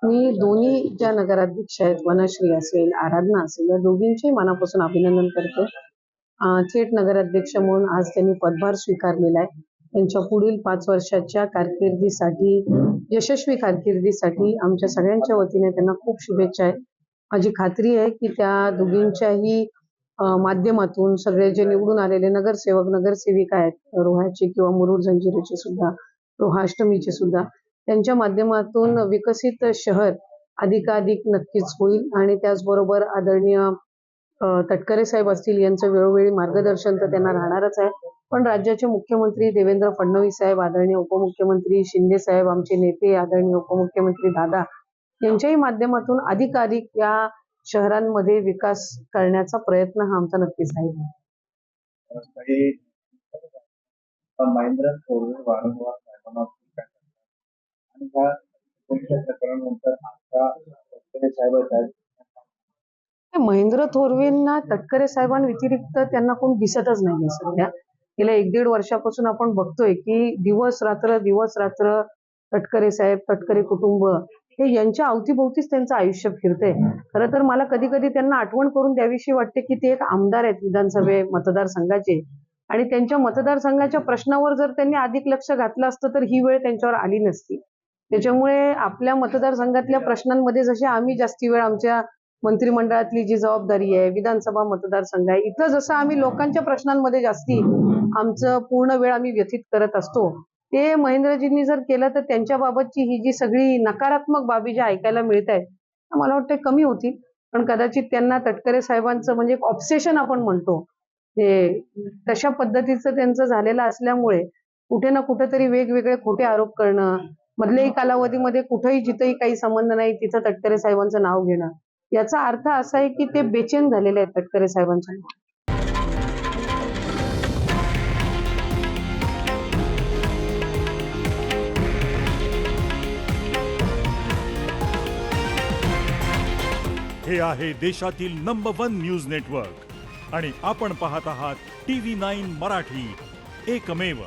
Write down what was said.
मी दोन्ही ज्या नगराध्यक्ष आहेत, वनश्री असेल, आराधना असेल, या दोघींचे मनापासून अभिनंदन करते. थेट नगराध्यक्ष म्हणून आज त्यांनी पदभार स्वीकारलेला आहे. त्यांच्या पुढील 5 वर्षाच्या कारकिर्दीसाठी, यशस्वी कारकिर्दीसाठी आमच्या सगळ्यांच्या वतीने त्यांना खूप शुभेच्छा आहेत. माझी खात्री आहे की त्या दोघींच्याही माध्यमातून सगळे जे निवडून आलेले नगरसेवक नगरसेविका आहेत, रोहाचे किंवा मुरुड जंजिऱ्याचे सुद्धा, रोहा अष्टमीचे सुद्धा, त्यांच्या माध्यमातून विकसित शहर अधिकाधिक नक्कीच होईल. आणि त्याचबरोबर आदरणीय तटकरे साहेब असतील, यांचं वेळोवेळी मार्गदर्शन तर त्यांना राहणारच आहे. पण राज्याचे मुख्यमंत्री देवेंद्र फडणवीस साहेब, आदरणीय उपमुख्यमंत्री शिंदे साहेब, आमचे नेते आदरणीय उपमुख्यमंत्री दादा, यांच्याही माध्यमातून अधिकाधिक या शहरांमध्ये विकास करण्याचा प्रयत्न हा आमचा नक्कीच आहे. महेंद्र थोरवे वारंवार साहेबांना आणि त्या प्रकरणानंतर आता तटकरे साहेब महेंद्र थोरवेंना तटकरे साहेबांव्यतिरिक्त त्यांना कोण दिसतच नाहीये सध्या. गेल्या 1-1.5 वर्षापासून आपण बघतोय की दिवस रात्र तटकरे साहेब, तटकरे कुटुंब हे यांच्या अवतीभोवतीच त्यांचं आयुष्य फिरतंय. खरं तर मला कधी कधी त्यांना आठवण करून द्यावीशी वाटते की ते एक आमदार आहेत विधानसभे मतदारसंघाचे, आणि त्यांच्या मतदारसंघाच्या प्रश्नावर जर त्यांनी अधिक लक्ष घातलं असतं तर ही वेळ त्यांच्यावर आली नसती. त्याच्यामुळे आपल्या मतदारसंघातल्या प्रश्नांमध्ये जसे आम्ही जास्ती वेळ, आमच्या मंत्रिमंडळातली जी जबाबदारी आहे, विधानसभा मतदारसंघ आहे, इथं जसं आम्ही लोकांच्या प्रश्नांमध्ये जास्ती आमचं पूर्ण वेळ आम्ही व्यतीत करत असतो, ते महेंद्रजींनी जर केलं तर त्यांच्या बाबतची ही जी सगळी नकारात्मक बाबी ज्या ऐकायला मिळत आहेत, मला वाटतं कमी होतील. पण कदाचित त्यांना तटकरे साहेबांचं म्हणजे एक ऑब्सेशन आपण म्हणतो, हे तशा पद्धतीचं त्यांचं झालेलं असल्यामुळे कुठे ना कुठेतरी वेगवेगळे खोटे आरोप करणं, मधल्याही कालावधीमध्ये कुठेही जिथंही काही संबंध नाही तिथं तटकरे साहेबांचं नाव घेणं, याचा अर्थ असा आहे की ते बेचैन झालेले आहेत तटकरे साहेबांच्या. हे आहे देशातील नंबर 1 न्यूज नेटवर्क आणि आपण पाहत आहात TV9 मराठी, एकमेव.